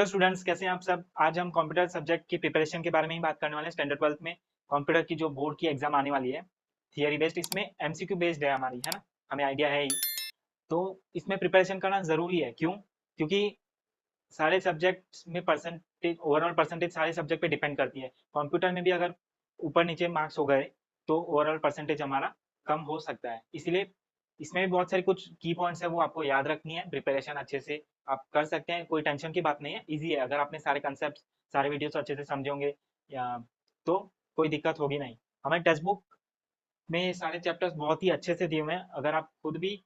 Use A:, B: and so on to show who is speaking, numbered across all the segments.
A: Hello students, कैसे हैं आप सब। आज हम कंप्यूटर सब्जेक्ट की प्रिपरेशन के बारे में ही बात करने वाले हैं। स्टैंडर्ड 12th में कंप्यूटर की जो बोर्ड की एग्जाम आने वाली है, थियरी बेस्ड, इसमें एमसीक्यू बेस्ड है हमारी, है ना। हमें आइडिया है ही। तो इसमें प्रिपरेशन करना जरूरी है। क्यों? क्योंकि सारे सब्जेक्ट्स में परसेंटेज, ओवरऑल परसेंटेज सारे सब्जेक्ट पे डिपेंड करती है। कंप्यूटर में भी अगर ऊपर नीचे मार्क्स हो गए तो ओवरऑल परसेंटेज हमारा कम हो सकता है। इसलिए इसमें भी बहुत सारे कुछ की पॉइंट्स है, वो आपको याद रखनी है। प्रिपरेशन अच्छे से आप कर सकते हैं, कोई टेंशन की बात नहीं है, इजी है। अगर आपने सारे कंसेप्ट, सारे वीडियोस अच्छे से समझे होंगे या तो कोई दिक्कत होगी नहीं। हमें टेक्स्ट बुक में सारे चैप्टर्स बहुत ही अच्छे से दिए हुए हैं। अगर आप खुद भी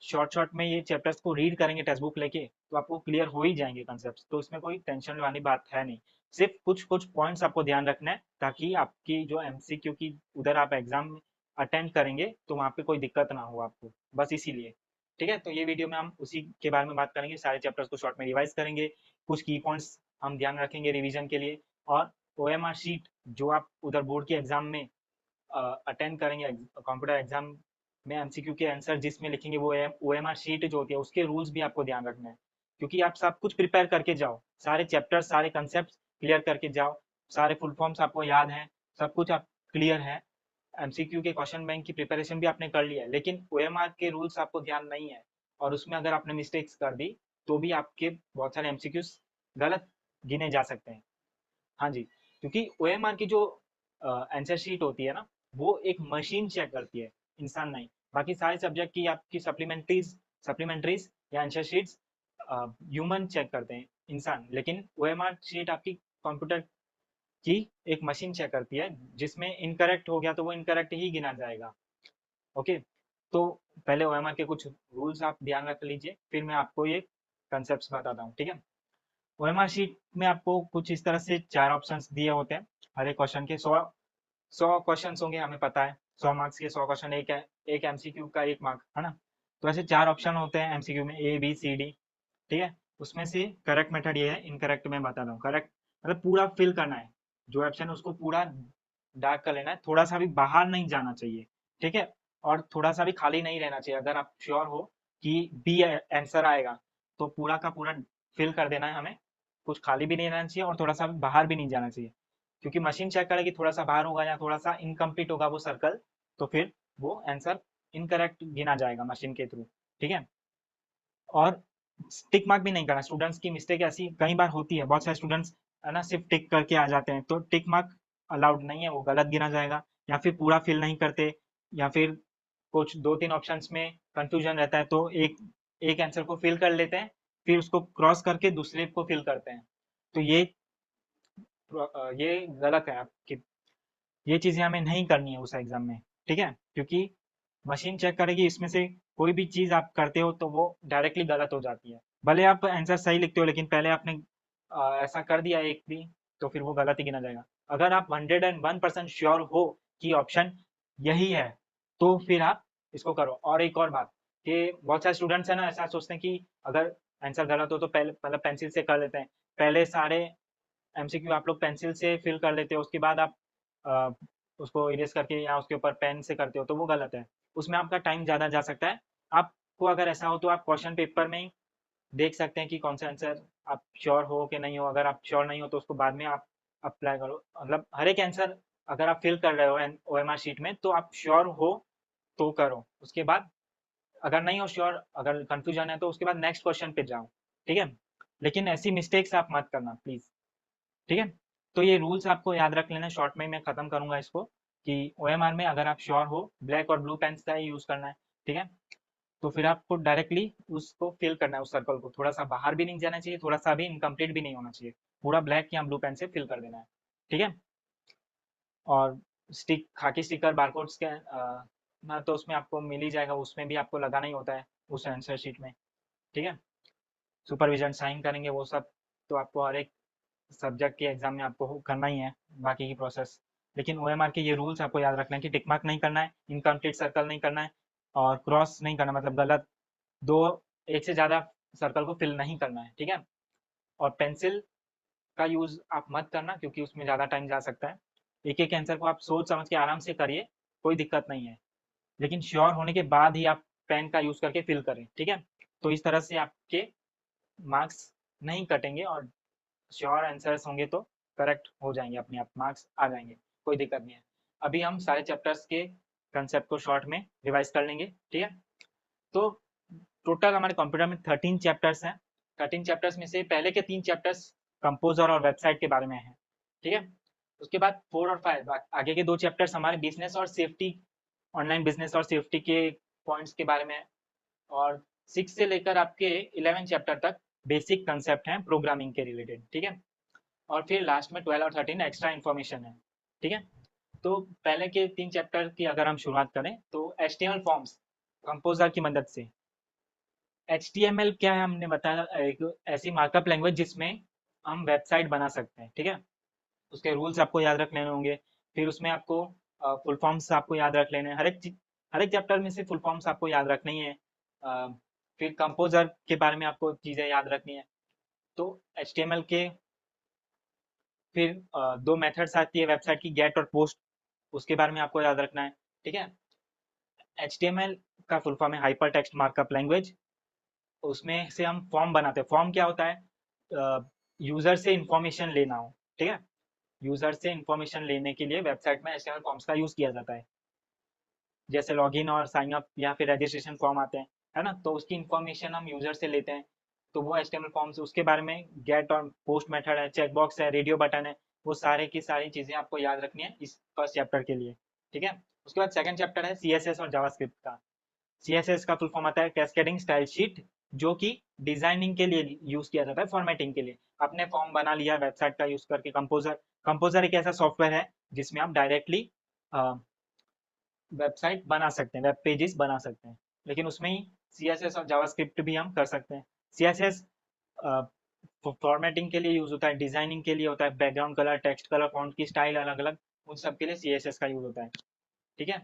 A: शॉर्ट शॉर्ट में ये चैप्टर्स को रीड करेंगे टेक्स्ट बुक लेके, तो आपको क्लियर हो ही जाएंगे कंसेप्ट। तो इसमें कोई टेंशन वाली बात है नहीं। सिर्फ कुछ कुछ पॉइंट्स आपको ध्यान रखना है, ताकि आपकी जो एमसीक्यू की उधर आप एग्जाम अटेंड करेंगे तो वहाँ पे कोई दिक्कत ना हो आपको, बस इसीलिए। ठीक है, तो ये वीडियो में हम उसी के बारे में बात करेंगे। सारे चैप्टर्स को शॉर्ट में रिवाइज करेंगे, कुछ की पॉइंट्स हम ध्यान रखेंगे रिवीजन के लिए। और ओएमआर शीट जो आप उधर बोर्ड के एग्जाम में अटेंड करेंगे, कंप्यूटर एग्जाम में एमसीक्यू के आंसर जिसमें लिखेंगे, वो ओएमआर शीट जो होती है उसके रूल्स भी आपको ध्यान रखना है। क्योंकि आप सब कुछ प्रिपेयर करके जाओ, सारे चैप्टर सारे कंसेप्ट क्लियर करके जाओ, सारे फुल फॉर्म्स आपको याद हैं, सब कुछ आप क्लियर है। एमसीक्यू के क्वेश्चन बैंक की प्रिपरेशन भी आपने कर लिया है, लेकिन ओएमआर के रूल्स आपको ध्यान नहीं है, और उसमें अगर आपने मिस्टेक्स कर दी तो भी आपके बहुत सारे एमसीक्यूज गलत गिने जा सकते हैं। हाँ जी, क्योंकि ओएमआर की जो आंसर शीट होती है ना, वो एक मशीन चेक करती है, इंसान नहीं। बाकी सारे सब्जेक्ट की आपकी सप्लीमेंट्रीज या आंसर शीट्स ह्यूमन चेक करते हैं, इंसान। लेकिन ओएमआर शीट आपकी कंप्यूटर की एक मशीन चेक करती है, जिसमें इनकरेक्ट हो गया तो वो इनकरेक्ट ही गिना जाएगा। ओके, तो पहले ओएमआर के कुछ रूल्स आप ध्यान रख लीजिए, फिर मैं आपको ये कंसेप्ट बताता हूँ। ठीक है, ओएमआर शीट में आपको कुछ इस तरह से चार ऑप्शंस दिए होते हैं। हर एक क्वेश्चन के 100 क्वेश्चन होंगे, हमें पता है 100 मार्क्स के 100 क्वेश्चन, एक एमसीक्यू का 1 मार्क, है ना। तो ऐसे चार ऑप्शन होते हैं एमसीक्यू में, ए बी सी डी। ठीक है, उसमें से करेक्ट मेथड ये है, इनकरेक्ट मैं बताता हूँ। करेक्ट मतलब पूरा फिल करना है, जो ऑप्शन है उसको पूरा डार्क कर लेना है, थोड़ा सा भी बाहर नहीं जाना चाहिए। ठीक है, और थोड़ा सा भी खाली नहीं रहना चाहिए। अगर आप श्योर हो कि बी आंसर आएगा तो पूरा का पूरा फिल कर देना है हमें, कुछ खाली भी नहीं रहना चाहिए और थोड़ा सा भी बाहर भी नहीं जाना चाहिए। क्योंकि मशीन चेक करेगी थोड़ा सा बाहर होगा या थोड़ा सा इनकम्प्लीट होगा वो सर्कल, तो फिर वो आंसर इनकरेक्ट गिना जाएगा मशीन के थ्रू। ठीक है, और टिक मार्क भी नहीं करना। स्टूडेंट्स की मिस्टेक ऐसी कई बार होती है, बहुत सारे स्टूडेंट्स है ना सिर्फ टिक करके आ जाते हैं, तो टिक मार्क अलाउड नहीं है, वो गलत गिना जाएगा। या फिर पूरा फिल नहीं करते, या फिर कुछ दो तीन ऑप्शंस में कंफ्यूजन रहता है, तो एक एक आंसर को फिल कर लेते हैं, फिर उसको क्रॉस करके दूसरे को फिल करते हैं। तो ये गलत है आपकी। ये चीजें हमें नहीं करनी है उस एग्जाम में। ठीक है, क्योंकि मशीन चेक करेगी, इसमें से कोई भी चीज आप करते हो तो वो डायरेक्टली गलत हो जाती है। भले आप आंसर सही लिखते हो, लेकिन पहले आपने ऐसा कर दिया एक भी, तो फिर वो गलत ही गिना जाएगा। अगर आप 101% श्योर हो कि ऑप्शन यही है, तो फिर आप इसको करो। और एक और बात, कि बहुत सारे स्टूडेंट्स है ना ऐसा सोचते हैं कि अगर आंसर गलत हो तो पहले मतलब पेंसिल से कर लेते हैं। पहले सारे एमसीक्यू आप लोग पेंसिल से फिल कर लेते हो, उसके बाद आप अ, उसको इरेज करके या उसके ऊपर पेन से करते हो, तो वो गलत है। उसमें आपका टाइम ज़्यादा जा सकता है। आपको अगर ऐसा हो तो आप क्वेश्चन पेपर में ही देख सकते हैं कि कौन सा आंसर आप श्योर हो कि नहीं हो। अगर आप श्योर नहीं हो तो उसको बाद में आप अप्लाई करो। मतलब हर एक आंसर अगर आप फिल कर रहे हो ओएमआर शीट में, तो आप श्योर हो तो करो। उसके बाद अगर नहीं हो श्योर, अगर कंफ्यूजन है, तो उसके बाद नेक्स्ट क्वेश्चन पे जाओ। ठीक है, लेकिन ऐसी मिस्टेक्स आप मत करना प्लीज़। ठीक है, तो ये रूल्स आपको याद रख लेना। शॉर्ट में मैं खत्म करूंगा इसको, कि ओएमआर में अगर आप श्योर हो, ब्लैक और ब्लू पेन का ही यूज करना है। ठीक है, तो फिर आपको डायरेक्टली उसको फिल करना है, उस सर्कल को थोड़ा सा बाहर भी नहीं जाना चाहिए, थोड़ा सा भी इनकम्प्लीट भी नहीं होना चाहिए, पूरा ब्लैक या ब्लू पेन से फिल कर देना है। ठीक है, और खाकी स्टिकर बारकोड स्कैन ना, तो उसमें आपको मिल ही जाएगा, उसमें भी आपको लगाना ही होता है उस आंसर शीट में। ठीक है, सुपरविजन साइन करेंगे वो सब, तो आपको हर एक सब्जेक्ट के एग्जाम में आपको करना ही है, बाकी की प्रोसेस। लेकिन ओएमआर के ये रूल्स आपको याद रखना है कि टिक मार्क नहीं करना है, इनकम्प्लीट सर्कल नहीं करना है, और क्रॉस नहीं करना, मतलब गलत दो एक से ज़्यादा सर्कल को फिल नहीं करना है। ठीक है, और पेंसिल का यूज़ आप मत करना, क्योंकि उसमें ज़्यादा टाइम जा सकता है। एक एक आंसर को आप सोच समझ के आराम से करिए, कोई दिक्कत नहीं है, लेकिन श्योर होने के बाद ही आप पेन का यूज़ करके फिल करें। ठीक है, तो इस तरह से आपके मार्क्स नहीं कटेंगे और श्योर आंसर्स होंगे तो करेक्ट हो जाएंगे, अपने आप मार्क्स आ जाएंगे, कोई दिक्कत नहीं है। अभी हम सारे चैप्टर्स के कंसेप्ट को शॉर्ट में रिवाइज कर लेंगे, ठीक है। तो टोटल हमारे कंप्यूटर में 13 चैप्टर्स हैं। 13 चैप्टर्स में से पहले के 3 चैप्टर्स कंपोजर और वेबसाइट के बारे में हैं, ठीक है। उसके बाद 4 और 5 आगे के 2 चैप्टर्स हमारे बिजनेस और सेफ्टी, ऑनलाइन बिजनेस और सेफ्टी के पॉइंट्स के बारे में है। और 6 से लेकर आपके 11 चैप्टर तक बेसिक कंसेप्ट हैं प्रोग्रामिंग के रिलेटेड, ठीक है। और फिर लास्ट में 12 और 13 एक्स्ट्रा इन्फॉर्मेशन है, ठीक है। तो पहले के 3 चैप्टर की अगर हम शुरुआत करें तो HTML फॉर्म्स कंपोजर की मदद से। HTML क्या है, हमने बताया एक ऐसी मार्कअप लैंग्वेज जिसमें हम वेबसाइट बना सकते हैं, ठीक है। उसके रूल्स आपको याद रख लेने होंगे। फिर उसमें आपको फुल फॉर्म्स आपको याद रख लेने हैं, हर एक चैप्टर में से फुल फॉर्म्स आपको याद रखनी है। फिर कंपोजर के बारे में आपको चीज़ें याद रखनी है। तो HTML के फिर 2 मेथड्स आती है वेबसाइट की, गेट और पोस्ट, उसके बारे में आपको याद रखना है, ठीक है। HTML का फुल फॉर्म है हाइपर टेक्स्ट मार्कअप लैंग्वेज। उसमें से हम फॉर्म बनाते हैं। फॉर्म क्या होता है, यूजर से इंफॉर्मेशन लेना हो, ठीक है। यूजर से इंफॉर्मेशन लेने के लिए वेबसाइट में HTML फॉर्म्स का यूज किया जाता है। जैसे लॉगिन और साइन अप या फिर रजिस्ट्रेशन फॉर्म आते हैं, है ना, तो उसकी इंफॉर्मेशन हम यूजर से लेते हैं। तो वो HTML फॉर्म्स, उसके बारे में गेट और पोस्ट मेथड है, चेकबॉक्स है, रेडियो बटन है, वो सारे की सारी चीजें आपको याद रखनी है इस फर्स्ट चैप्टर के लिए, ठीक है। उसके बाद सेकंड चैप्टर है CSS और जावास्क्रिप्ट का। CSS का फुल फॉर्म आता है कैस्केडिंग स्टाइल शीट, जो कि डिजाइनिंग के लिए यूज किया जाता है, फॉर्मेटिंग के लिए। आपने फॉर्म बना लिया वेबसाइट का यूज करके, कंपोजर कंपोजर एक ऐसा सॉफ्टवेयर है जिसमें आप डायरेक्टली वेबसाइट बना सकते हैं, वेब पेजेस बना सकते हैं। लेकिन उसमें ही CSS और जावास्क्रिप्ट भी हम कर सकते हैं। CSS फॉर्मेटिंग के लिए यूज होता है, डिजाइनिंग के लिए होता है, background colour, text colour, font की स्टाइल अलग अलग, उन सब के लिए CSS का यूज होता है, ठीक है।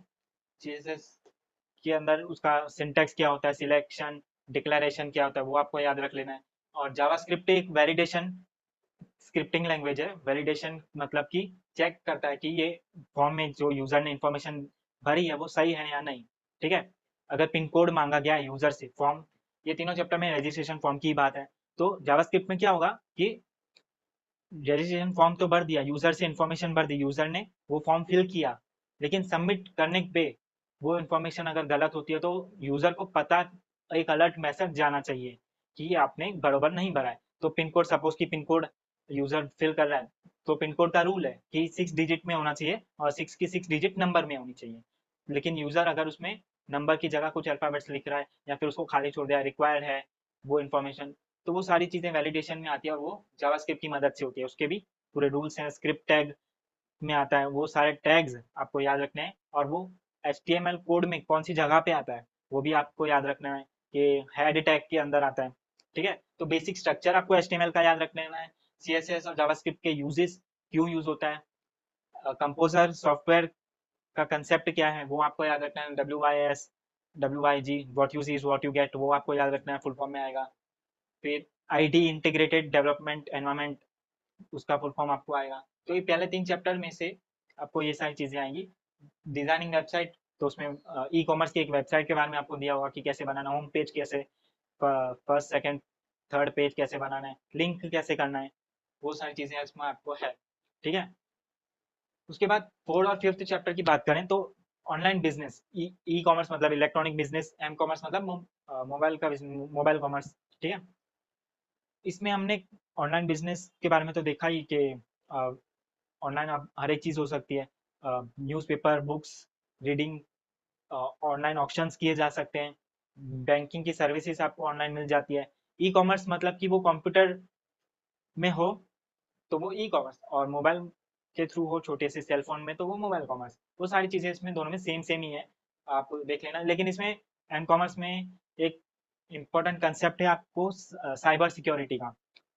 A: CSS के अंदर उसका सिंटैक्स क्या होता है, सिलेक्शन, डिक्लेरेशन क्या होता है, वो आपको याद रख लेना है। और जावास्क्रिप्ट एक वैलिडेशन स्क्रिप्टिंग लैंग्वेज है। वैलिडेशन मतलब कि चेक करता है कि ये फॉर्म में जो यूजर ने इंफॉर्मेशन भरी है वो सही है या नहीं, ठीक है। अगर पिन कोड मांगा गया है यूजर से, फॉर्म, ये तीनों चैप्टर में रजिस्ट्रेशन फॉर्म की बात है। तो जावास्क्रिप्ट में क्या होगा कि रजिस्ट्रेशन फॉर्म तो भर दिया, यूजर से इंफॉर्मेशन भर दी, यूजर ने वो फॉर्म फिल किया, लेकिन सबमिट करने पे वो इंफॉर्मेशन अगर गलत होती है तो यूजर को पता, एक अलर्ट मैसेज जाना चाहिए कि ये आपने बरोबर नहीं भरा है। तो पिन कोड, सपोज की पिन कोड यूजर फिल कर रहा है, तो पिन कोड का रूल है कि 6 डिजिट में होना चाहिए और 6 की 6 डिजिट नंबर में होनी चाहिए। लेकिन यूजर अगर उसमें नंबर की जगह कुछ अल्फाबेट्स लिख रहा है या फिर उसको खाली छोड़ दिया, रिक्वायर्ड है वो इन्फॉर्मेशन, तो वो सारी चीजें वैलिडेशन में आती है और वो जावास्क्रिप्ट की मदद से होती है। उसके भी पूरे रूल्स हैं, स्क्रिप्ट टैग में आता है, वो सारे टैग्स आपको याद रखने हैं। और वो HTML कोड में कौन सी जगह पे आता है वो भी आपको याद रखना है, कि हेड टैग के अंदर आता है, ठीक है। तो बेसिक स्ट्रक्चर आपको HTML का याद रख लेना है। CSS और जावास्क्रिप्ट के यूजेस, क्यों यूज होता है, कंपोजर सॉफ्टवेयर का कंसेप्ट क्या है वो आपको याद रखना है। WYS WYG, what you see is what you get, वो आपको याद रखना है, फुल फॉर्म में आएगा। फिर ID इंटीग्रेटेड डेवलपमेंट एनवायरनमेंट, उसका फुल फॉर्म आपको आएगा। तो ये पहले 3 चैप्टर में से आपको ये सारी चीजें आएंगी। डिजाइनिंग वेबसाइट, तो उसमें ई कॉमर्स की एक वेबसाइट के बारे में आपको दिया होगा कि कैसे बनाना, होम पेज कैसे, फर्स्ट सेकंड थर्ड पेज कैसे बनाना है, लिंक कैसे करना है, वो सारी चीजें इसमें आपको है, ठीक है। उसके बाद 4 और 5th चैप्टर की बात करें तो ऑनलाइन बिजनेस, ई कॉमर्स मतलब इलेक्ट्रॉनिक बिजनेस, एम कॉमर्स मतलब मोबाइल का मोबाइल कॉमर्स, ठीक है। इसमें हमने ऑनलाइन बिजनेस के बारे में तो देखा ही कि ऑनलाइन आप हर एक चीज़ हो सकती है, newspaper, books, reading, online auctions किए जा सकते हैं, बैंकिंग की सर्विसेज आपको ऑनलाइन मिल जाती है। ई कॉमर्स मतलब कि वो कंप्यूटर में हो तो वो ई कॉमर्स, और मोबाइल के थ्रू हो छोटे से सेल फोन में तो वो मोबाइल कॉमर्स। वो सारी चीज़ें इसमें दोनों में सेम सेम ही है, आप देख लेना। लेकिन इसमें एम कॉमर्स में एक इम्पोर्टेंट कंसेप्ट है आपको साइबर सिक्योरिटी का।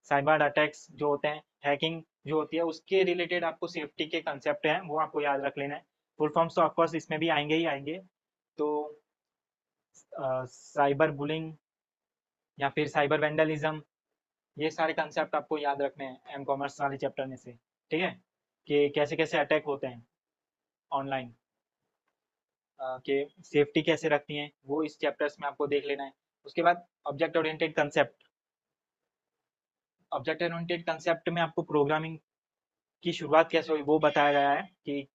A: साइबर अटैक्स जो होते हैं, हैकिंग जो होती है, उसके रिलेटेड आपको सेफ्टी के कंसेप्ट हैं, वो आपको याद रख लेना है। फुल फॉर्म्स तो ऑफकोर्स इसमें भी आएंगे ही आएंगे। तो साइबर बुलिंग या फिर साइबर वेंडलिज्म, ये सारे कंसेप्ट आपको याद रखने हैं एम कॉमर्स वाले चैप्टर में से, ठीक है। कि कैसे कैसे अटैक होते हैं ऑनलाइन, कि सेफ्टी कैसे रखनी है, वो इस चैप्टर्स में आपको देख लेना है। उसके बाद object oriented concept, object oriented concept में आपको प्रोग्रामिंग की शुरुआत कैसे हुई वो बताया गया है कि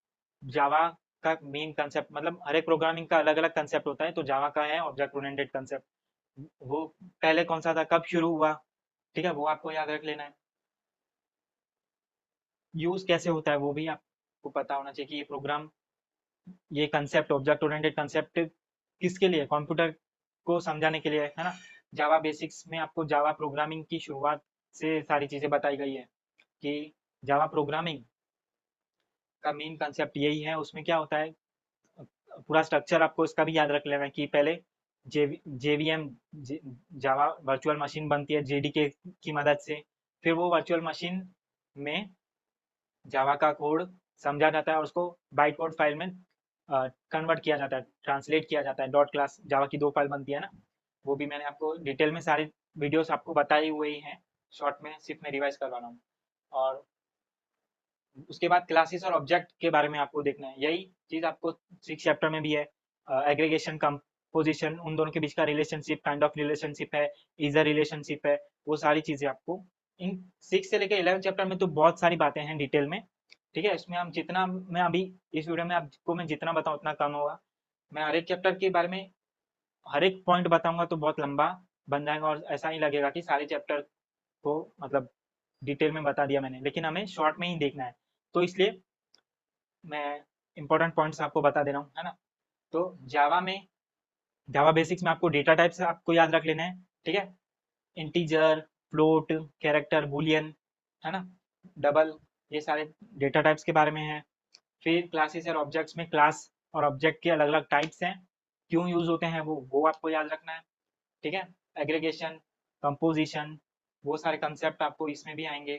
A: जावा का मेन कंसेप्ट, मतलब हर एक प्रोग्रामिंग का अलग अलग कंसेप्ट होता है, तो जावा का है ऑब्जेक्ट ओरिएंटेड कंसेप्ट। वो पहले कौन सा था, कब शुरू हुआ, ठीक है, वो आपको याद रख लेना है। यूज कैसे होता है वो भी आपको पता होना चाहिए कि ये प्रोग्राम, ये कंसेप्ट ऑब्जेक्ट ओरिएंटेड कंसेप्ट किसके लिए, कंप्यूटर को समझाने के लिए है ना। जावा बेसिक्स में आपको जावा प्रोग्रामिंग की शुरुआत से सारी चीजें बताई गई है कि जावा प्रोग्रामिंग का मेन कंसेप्ट यही है। उसमें क्या होता है, पूरा स्ट्रक्चर आपको इसका भी याद रख लेना है कि पहले जेवीएम जावा वर्चुअल मशीन बनती है जेडीके की मदद से, फिर वो वर्चुअल मशीन में जावा का कोड समझा जाता है और उसको बाइट कोड फाइल में कन्वर्ट किया जाता है, ट्रांसलेट किया जाता है। डॉट क्लास जावा की 2 फाइल बनती है ना, वो भी मैंने आपको डिटेल में सारे वीडियोस आपको बताई हुए ही हैं, शॉर्ट में सिर्फ मैं रिवाइज करवा रहा हूँ। और उसके बाद क्लासेस और ऑब्जेक्ट के बारे में आपको देखना है, यही चीज आपको 6 चैप्टर में भी है। एग्रीगेशन, कंपोजिशन, उन दोनों के बीच का रिलेशनशिप, काइंड ऑफ रिलेशनशिप है, इज अ रिलेशनशिप है, वो सारी चीजें आपको इन 6 से लेकर 11 चैप्टर में तो बहुत सारी बातें हैं डिटेल में, ठीक है। इसमें हम जितना, मैं अभी इस वीडियो में आपको मैं जितना बताऊं उतना कम होगा। मैं हर एक चैप्टर के बारे में हर एक पॉइंट बताऊंगा तो बहुत लंबा बन जाएगा और ऐसा ही लगेगा कि सारे चैप्टर को मतलब डिटेल में बता दिया मैंने, लेकिन हमें शॉर्ट में ही देखना है। तो इसलिए मैं इंपॉर्टेंट पॉइंट्स आपको बता दे रहा हूँ, है ना। तो जावा में, जावा बेसिक्स में आपको डेटा टाइप्स आपको याद रख लेना है, ठीक है। इंटीजर, फ्लोट, कैरेक्टर, बुलियन, है ना, डबल, ये सारे डेटा टाइप्स के बारे में है। फिर क्लासेस और ऑब्जेक्ट्स में क्लास और ऑब्जेक्ट के अलग अलग टाइप्स हैं, क्यों यूज होते हैं वो आपको याद रखना है, ठीक है। एग्रीगेशन, कंपोजिशन, वो सारे कंसेप्ट आपको इसमें भी आएंगे।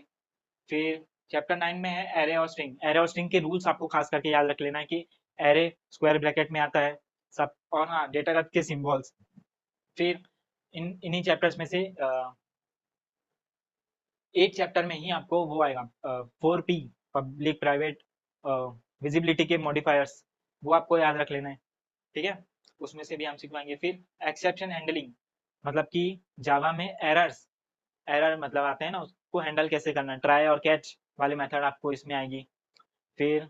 A: फिर चैप्टर 9 में है एरे और स्ट्रिंग। एरे और स्ट्रिंग के रूल्स आपको खास करके याद रख लेना है कि एरे स्क्वायर ब्रैकेट में आता है सब, और हाँ डेटा टाइप के सिंबल्स। फिर इन्हीं चैप्टर्स में से एक चैप्टर में ही आपको वो आएगा 4P, पब्लिक प्राइवेट विजिबिलिटी के मॉडिफायर्स, वो आपको याद रख लेना है, ठीक है। उसमें से भी हम सिखवाएंगे। फिर एक्सेप्शन हैंडलिंग, मतलब कि जावा में एरर्स, एरर मतलब आते हैं ना, उसको हैंडल कैसे करना है, ट्राई और कैच वाले मेथड आपको इसमें आएगी। फिर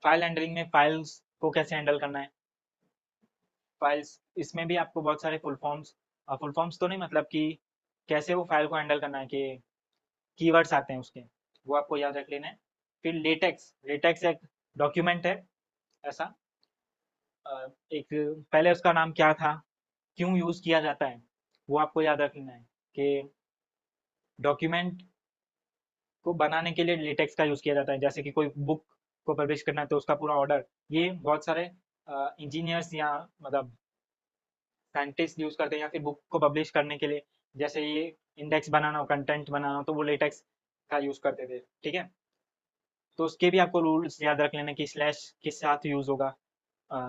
A: फाइल हैंडलिंग में फाइल्स को कैसे हैंडल करना है, फाइल्स, इसमें भी आपको बहुत सारे फुल फॉर्म्स तो नहीं, मतलब कि कैसे वो फाइल को हैंडल करना है, कि कीवर्ड्स आते हैं उसके, वो आपको याद रख लेना है। फिर लेटेक्स, लेटेक्स एक डॉक्यूमेंट है ऐसा, एक पहले उसका नाम क्या था, क्यों यूज किया जाता है, वो आपको याद रखना है कि डॉक्यूमेंट को बनाने के लिए लेटेक्स का यूज किया जाता है। जैसे कि कोई बुक को पब्लिश करना है तो उसका पूरा ऑर्डर, ये बहुत सारे इंजीनियर्स या मतलब साइंटिस्ट यूज करते हैं, या फिर बुक को पब्लिश करने के लिए, जैसे ये इंडेक्स बनाना हो, कंटेंट बनाना हो, तो वो लेटेक्स का यूज करते थे, ठीक है। तो उसके भी आपको रूल्स याद रख लेना कि स्लैश किस साथ यूज होगा,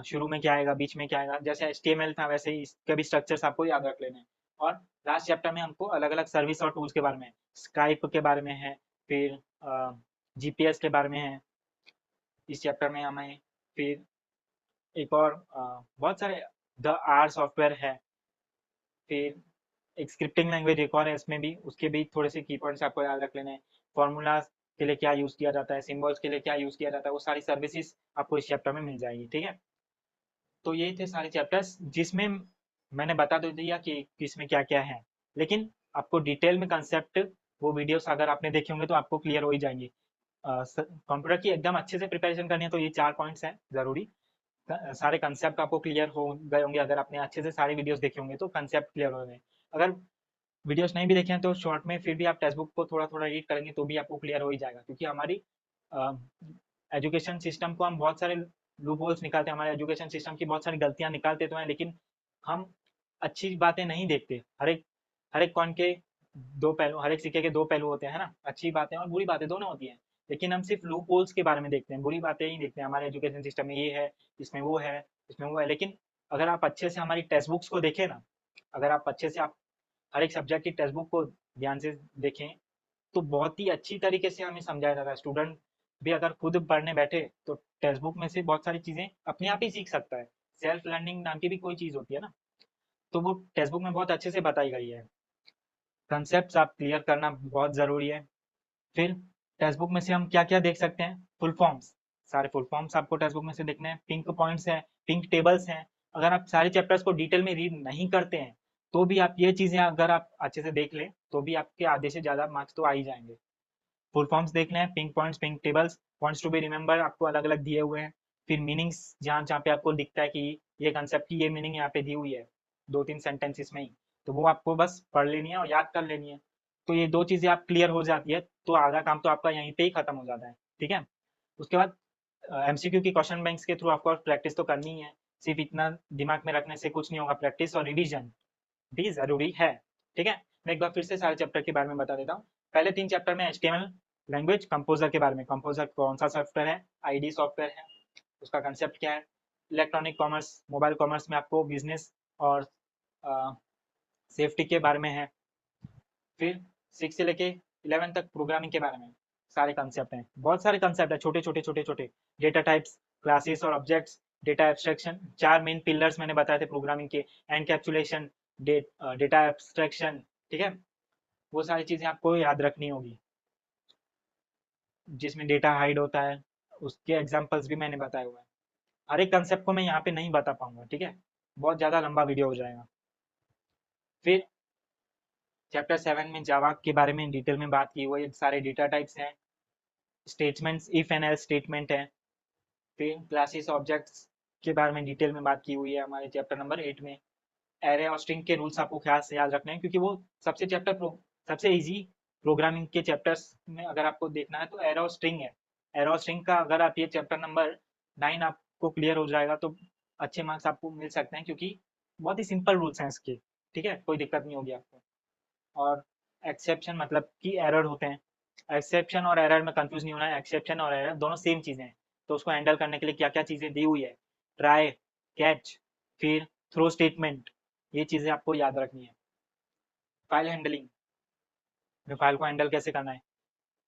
A: शुरू में क्या आएगा, बीच में क्या आएगा, जैसे HTML था वैसे ही इसके भी स्ट्रक्चर्स आपको याद रख लेने हैं। और लास्ट चैप्टर में हमको अलग अलग सर्विस और टूल्स के बारे में, स्काइप के बारे में है, फिर GPS के बारे में है इस चैप्टर में हमें। फिर एक और बहुत सारे, द आर सॉफ्टवेयर है। फिर एक स्क्रिप्टिंग लैंग्वेज एक और है इसमें भी, उसके भी थोड़े से की पॉइंट्स आपको याद रख लेने हैं। फॉर्मूलाज के लिए क्या यूज किया जाता है, सिंबल्स के लिए क्या यूज किया जाता है, वो सारी सर्विसेज आपको इस चैप्टर में मिल जाएगी, ठीक है। तो ये थे सारे चैप्टर्स जिसमें मैंने बता तो दिया कि किसमें क्या क्या है, लेकिन आपको डिटेल में कंसेप्ट, वो वीडियोस अगर आपने देखे होंगे तो आपको क्लियर हो ही जाएंगे। कंप्यूटर की एकदम अच्छे से प्रिपरेशन करनी है तो ये 4 पॉइंट्स हैं जरूरी। सारे कंसेप्ट आपको क्लियर हो गए होंगे अगर आपने अच्छे से सारे वीडियोस देखे होंगे, तो कंसेप्ट क्लियर हो गए। अगर वीडियोस नहीं भी देखे हैं तो शॉर्ट में फिर भी आप टेक्स्ट बुक को थोड़ा थोड़ा रीड करेंगे तो भी आपको क्लियर हो ही जाएगा, क्योंकि हमारी एजुकेशन सिस्टम को हम बहुत सारे लूप होल्स निकालते हैं, हमारे एजुकेशन सिस्टम की बहुत सारी गलतियां निकालते तो हैं, लेकिन हम अच्छी बातें नहीं देखते। हर एक कॉइन के 2 पहलू, हर एक सिक्के के 2 पहलू होते हैं ना, अच्छी बातें और बुरी बातें दोनों होती हैं। लेकिन हम सिर्फ लूप होल्स के बारे में देखते हैं, बुरी बातें ही देखते हैं, हमारे एजुकेशन सिस्टम में ये है, इसमें वो है, इसमें वो है। लेकिन अगर आप अच्छे से हमारी टेक्स्ट बुक्स को देखें ना, अगर आप अच्छे से आप हर एक सब्जेक्ट की टेक्स्ट बुक को ध्यान से देखें, तो बहुत ही अच्छी तरीके से हमें समझाया जाता है। स्टूडेंट भी अगर खुद पढ़ने बैठे तो टेक्स्ट बुक में से बहुत सारी चीजें अपने आप ही सीख सकता है। सेल्फ लर्निंग नाम की भी कोई चीज होती है ना, तो वो टेक्स्ट बुक में बहुत अच्छे से बताई गई है। कंसेप्ट आप क्लियर करना बहुत ज़रूरी है। फिर टेक्स्ट बुक में से हम क्या क्या देख सकते हैं, फुल फॉर्म्स, सारे फुल फॉर्म्स आपको टेक्स्ट बुक में से देखने हैं, पिंक पॉइंट्स हैं, पिंक टेबल्स हैं। अगर आप सारे चैप्टर्स को डिटेल में रीड नहीं करते हैं तो भी आप ये चीज़ें अगर आप अच्छे से देख लें तो भी आपके आधे से ज़्यादा मार्क्स तो आ ही जाएंगे। फुल फॉर्म्स देखने हैं, pink points, pink tables, points to be remember आपको अलग अलग दिए हुए हैं। फिर मीनिंग्स जहाँ जहाँ पे आपको दिखता है कि ये कंसेप्ट की ये मीनिंग यहाँ पे दी हुई है 2-3 सेंटेंसेस में ही, तो वो आपको बस पढ़ लेनी है और याद कर लेनी है। तो ये दो चीज़ें आप क्लियर हो जाती है तो आधा काम तो आपका यहीं पे ही खत्म हो जाता है। ठीक है, उसके बाद एमसीक्यू की क्वेश्चन बैंक्स के थ्रू ऑफकोर्स प्रैक्टिस तो करनी ही है। सिर्फ इतना दिमाग में रखने से कुछ नहीं होगा, प्रैक्टिस और रिविजन भी जरूरी है। ठीक है, मैं एक बार फिर से सारे चैप्टर के बारे में बता देता हूँ। पहले 3 चैप्टर में एचटीएमएल लैंग्वेज कंपोजर के बारे में, कंपोजर कौन सा सॉफ्टवेयर है, आईडी सॉफ्टवेयर है, उसका कंसेप्ट क्या है। इलेक्ट्रॉनिक कॉमर्स, मोबाइल कॉमर्स में आपको बिजनेस और सेफ्टी के बारे में है। फिर 6 से लेके 11 तक प्रोग्रामिंग के बारे में सारे कंसेप्ट हैं, बहुत सारे कंसेप्ट है, छोटे छोटे छोटे छोटे। डेटा टाइप्स, क्लासेस और objects, data abstraction, 4 main pillars मैंने बताए थे प्रोग्रामिंग के, एनकैप्सुलेशन, डेटा एब्स्ट्रैक्शन। ठीक है, वो सारी चीज़ें आपको याद रखनी होगी। जिसमें डेटा हाइड होता है उसके एग्जांपल्स भी मैंने बताए हुए हैं। हर एक कंसेप्ट को मैं यहाँ पे नहीं बता पाऊंगा, ठीक है, बहुत ज़्यादा लंबा वीडियो हो जाएगा। फिर चैप्टर 7 में जावा के बारे में डिटेल में बात की हुई है, सारे डेटा टाइप्स हैं, statements, if and else statement है। फिर क्लासेस ऑब्जेक्ट्स के बारे में डिटेल में बात की हुई है हमारे चैप्टर नंबर 8 में। एरे और स्ट्रिंग के रूल्स आपको ख्याल से याद रखने हैं क्योंकि वो सबसे सबसे इजी प्रोग्रामिंग के चैप्टर्स में अगर आपको देखना है तो एरे और स्ट्रिंग है। एरे और स्ट्रिंग का अगर आप ये चैप्टर नंबर 9 आपको क्लियर हो जाएगा तो अच्छे मार्क्स आपको मिल सकते हैं क्योंकि बहुत ही सिंपल रूल्स हैं इसके। ठीक है, कोई दिक्कत नहीं होगी आपको। और एक्सेप्शन मतलब कि एरर होते हैं, एक्सेप्शन और एरर में कंफ्यूज नहीं होना है, एक्सेप्शन और एरर दोनों सेम चीज़ें हैं। तो उसको हैंडल करने के लिए क्या क्या चीज़ें दी हुई है, ट्राई, कैच, फिर थ्रो स्टेटमेंट, ये चीज़ें आपको याद रखनी है। फाइल हैंडलिंग, फाइल को हैंडल कैसे करना है,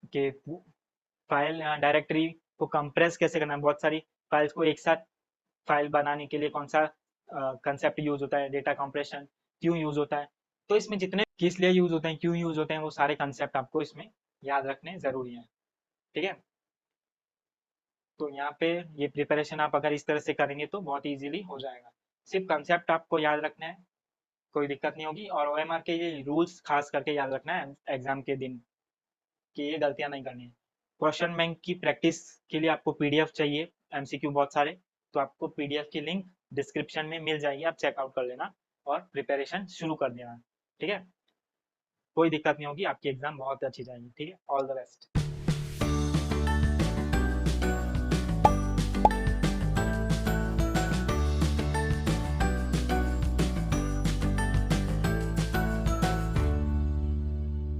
A: कि फाइल डायरेक्टरी को कंप्रेस कैसे करना है, बहुत सारी फाइल्स को एक साथ फाइल बनाने के लिए कौन सा कंसेप्ट यूज होता है, डेटा कंप्रेशन क्यों यूज होता है। तो इसमें जितने किस लिए यूज होते हैं, क्यों यूज होते हैं, वो सारे कंसेप्ट आपको इसमें याद रखने जरूरी हैं। ठीक है, तो यहाँ पे ये प्रिपरेशन आप अगर इस तरह से करेंगे तो बहुत इजीली हो जाएगा। सिर्फ कंसेप्ट आपको याद रखना है, कोई दिक्कत नहीं होगी। और ओएमआर के ये रूल्स खास करके याद रखना है एग्जाम के दिन, कि ये गलतियां नहीं करनी है। क्वेश्चन बैंक की प्रैक्टिस के लिए आपको पीडीएफ चाहिए, एमसीक्यू बहुत सारे, तो आपको पीडीएफ की लिंक डिस्क्रिप्शन में मिल जाएगी, आप चेकआउट कर लेना और प्रिपरेशन शुरू कर देना। ठीक है, कोई दिक्कत नहीं होगी, आपकी एग्जाम बहुत अच्छी जाएगी। ठीक है, ऑल द बेस्ट।